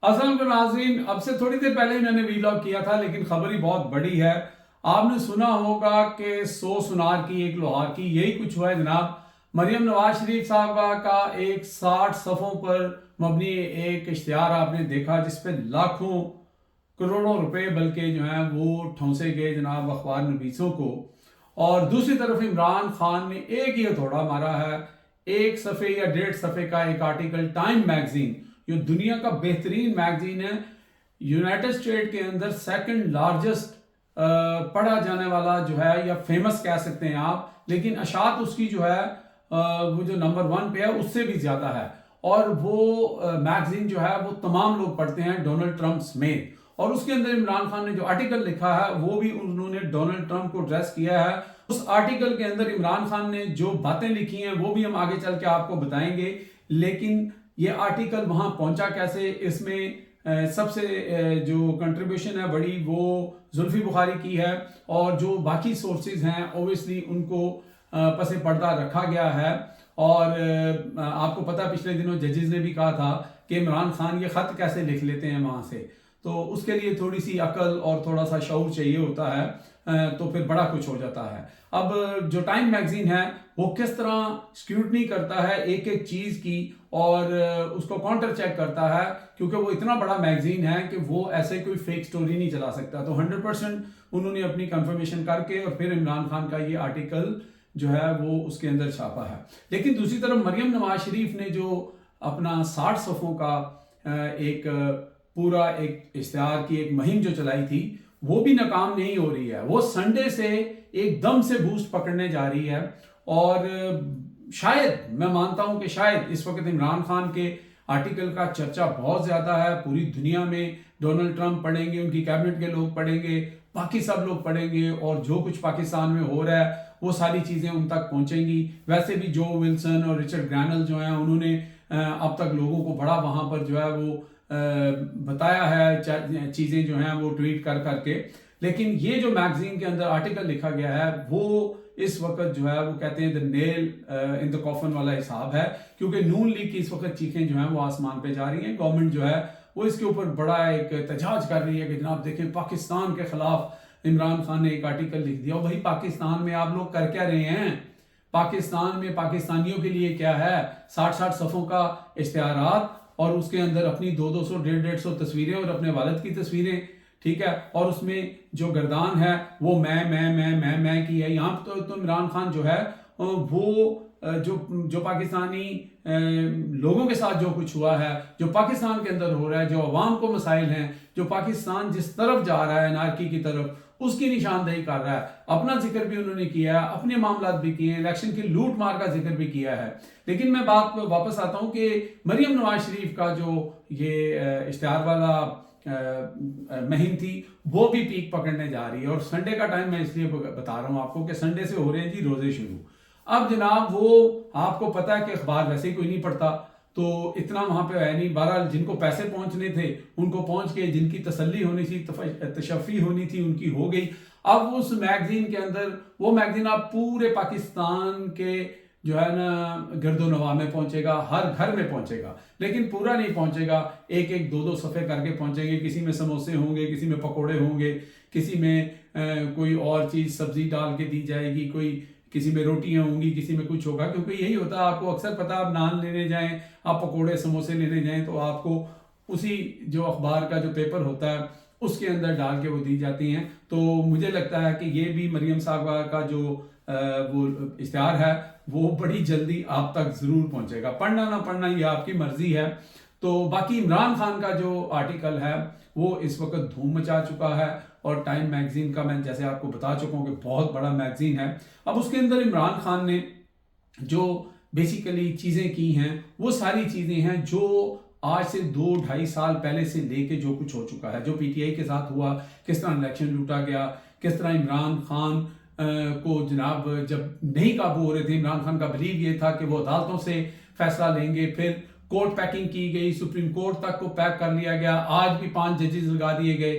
السلام علیکم ناظرین، اب سے تھوڑی دیر پہلے میں نے ویلاگ کیا تھا لیکن خبر ہی بہت بڑی ہے۔ آپ نے سنا ہوگا کہ 100 سنار کی ایک لوہار کی، یہی کچھ ہوا ہے جناب۔ مریم نواز شریف صاحبہ کا ایک 60 صفحوں پر مبنی ایک اشتہار آپ نے دیکھا جس پہ لاکھوں کروڑوں روپے بلکہ جو ہیں وہ ٹھونسے گئے جناب اخبار نویسوں کو۔ اور دوسری طرف عمران خان نے ایک ہی ہتھوڑا مارا ہے، ایک صفحے یا 1.5 صفحے کا ایک آرٹیکل ٹائم میگزین، جو دنیا کا بہترین میگزین ہے، یونائٹڈ اسٹیٹ کے اندر سیکنڈ لارجسٹ پڑھا جانے والا جو ہے، یا فیمس کہہ سکتے ہیں آپ، لیکن اشاعت اس کی جو ہے وہ جو نمبر 1 پہ ہے اس سے بھی زیادہ ہے۔ اور وہ میگزین جو ہے وہ تمام لوگ پڑھتے ہیں، ڈونلڈ ٹرمپ سمیت۔ اور اس کے اندر عمران خان نے جو آرٹیکل لکھا ہے وہ بھی انہوں نے ڈونلڈ ٹرمپ کو ایڈریس کیا ہے۔ اس آرٹیکل کے اندر عمران خان نے جو باتیں لکھی ہیں وہ بھی ہم آگے چل کے آپ کو بتائیں گے، لیکن یہ آرٹیکل وہاں پہنچا کیسے، اس میں سب سے جو کنٹریبیوشن ہے بڑی وہ زلفی بخاری کی ہے، اور جو باقی سورسز ہیں اوبیسلی ان کو پس پردہ رکھا گیا ہے۔ اور آپ کو پتہ پچھلے دنوں ججز نے بھی کہا تھا کہ عمران خان یہ خط کیسے لکھ لیتے ہیں وہاں سے، تو اس کے لیے تھوڑی سی عقل اور تھوڑا سا شعور چاہیے ہوتا ہے، تو پھر بڑا کچھ ہو جاتا ہے۔ اب جو ٹائم میگزین ہے وہ کس طرح سکیوٹنی کرتا ہے ایک ایک چیز کی، اور اس کو کاؤنٹر چیک کرتا ہے، کیونکہ وہ اتنا بڑا میگزین ہے کہ وہ ایسے کوئی فیک سٹوری نہیں چلا سکتا، تو 100% انہوں نے اپنی کنفرمیشن کر کے اور پھر عمران خان کا یہ آرٹیکل جو ہے وہ اس کے اندر چھاپا ہے۔ لیکن دوسری طرف مریم نواز شریف نے جو اپنا 60 صفحوں کا ایک پورا ایک اشتہار کی ایک مہم جو چلائی تھی وہ بھی ناکام نہیں ہو رہی ہے۔ وہ سنڈے سے ایک دم سے بوسٹ پکڑنے جا رہی ہے، اور شاید میں مانتا ہوں کہ شاید اس وقت عمران خان کے آرٹیکل کا چرچا بہت زیادہ ہے، پوری دنیا میں ڈونلڈ ٹرمپ پڑھیں گے، ان کی کیبنٹ کے لوگ پڑھیں گے، باقی سب لوگ پڑھیں گے، اور جو کچھ پاکستان میں ہو رہا ہے وہ ساری چیزیں ان تک پہنچیں گی۔ ویسے بھی جو ولسن اور رچرڈ گرینل جو ہیں انہوں نے اب تک لوگوں کو بڑا وہاں پر جو ہے وہ بتایا ہے چیزیں جو ہیں وہ ٹویٹ کر کر کے۔ لیکن یہ جو میگزین کے اندر آرٹیکل لکھا گیا ہے وہ اس وقت جو ہے وہ کہتے ہیں the nail in the coffin والا حساب ہے، کیونکہ نون لیگ کی اس وقت چیخیں جو ہیں وہ آسمان پہ جا رہی ہیں۔ گورنمنٹ جو ہے وہ اس کے اوپر بڑا ایک احتجاج کر رہی ہے کہ جناب دیکھیں پاکستان کے خلاف عمران خان نے ایک آرٹیکل لکھ دیا۔ اور بھائی پاکستان میں آپ لوگ کر کیا رہے ہیں؟ پاکستان میں پاکستانیوں کے لیے کیا ہے؟ 60 صفحوں کا اشتہارات، اور اس کے اندر اپنی 200 150 تصویریں اور اپنے والد کی تصویریں، ٹھیک ہے، اور اس میں جو گردان ہے وہ میں کی ہے۔ یہاں تو عمران خان جو ہے وہ جو پاکستانی لوگوں کے ساتھ جو کچھ ہوا ہے، جو پاکستان کے اندر ہو رہا ہے، جو عوام کو مسائل ہیں، جو پاکستان جس طرف جا رہا ہے انارکی کی طرف، اس کی نشاندہی کر رہا ہے۔ اپنا ذکر بھی انہوں نے کیا ہے، اپنے معاملات بھی کیے ہیں، الیکشن کی لوٹ مار کا ذکر بھی کیا ہے۔ لیکن میں بات پہ واپس آتا ہوں کہ مریم نواز شریف کا جو یہ اشتہار والا مہم تھی وہ بھی پیک پکڑنے جا رہی ہے۔ اور سنڈے کا ٹائم میں اس لیے بتا رہا ہوں آپ کو کہ سنڈے سے ہو رہے ہیں جی روزے شروع۔ اب جناب وہ آپ کو پتا ہے کہ اخبار ویسے ہی کوئی نہیں پڑھتا، تو اتنا وہاں پہ ہے نہیں۔ بہرحال جن کو پیسے پہنچنے تھے ان کو پہنچ کے، جن کی تسلی ہونی تھی، تشفی ہونی تھی، ان کی ہو گئی۔ اب اس میگزین کے اندر، وہ میگزین آپ پورے پاکستان کے جو ہے نا گرد و نواح میں پہنچے گا، ہر گھر میں پہنچے گا، لیکن پورا نہیں پہنچے گا، ایک ایک 2 صفحے کر کے پہنچیں گے۔ کسی میں سموسے ہوں گے، کسی میں پکوڑے ہوں گے، کسی میں کوئی اور چیز سبزی ڈال کے دی جائے گی، کسی میں روٹیاں ہوں گی، کسی میں کچھ ہوگا، کیونکہ یہی ہوتا ہے۔ آپ کو اکثر پتا، آپ نان لینے جائیں، آپ پکوڑے سموسے لینے جائیں تو آپ کو اسی جو اخبار کا جو پیپر ہوتا ہے اس کے اندر ڈال کے وہ دی جاتی ہیں۔ تو مجھے لگتا ہے کہ یہ بھی مریم صاحبہ کا جو وہ اشتہار ہے وہ بڑی جلدی آپ تک ضرور پہنچے گا، پڑھنا نہ پڑھنا یہ آپ کی مرضی ہے۔ تو باقی عمران خان کا جو آرٹیکل ہے وہ اس وقت دھوم مچا چکا ہے، اور ٹائم میگزین کا میں جیسے آپ کو بتا چکا ہوں کہ بہت بڑا میگزین ہے۔ اب اس کے اندر عمران خان نے جو بیسیکلی چیزیں کی ہیں وہ ساری چیزیں ہیں جو آج سے 2-2.5 سال پہلے سے لے کے جو کچھ ہو چکا ہے، جو پی ٹی آئی کے ساتھ ہوا، کس طرح الیکشن لوٹا گیا، کس طرح عمران خان کو جناب جب نہیں قابو ہو رہے تھے، عمران خان کا بلیو یہ تھا کہ وہ عدالتوں سے فیصلہ لیں گے، پھر کورٹ پیکنگ کی گئی، سپریم کورٹ تک کو پیک کر لیا گیا، آج بھی 5 ججز لگا دیے گئے۔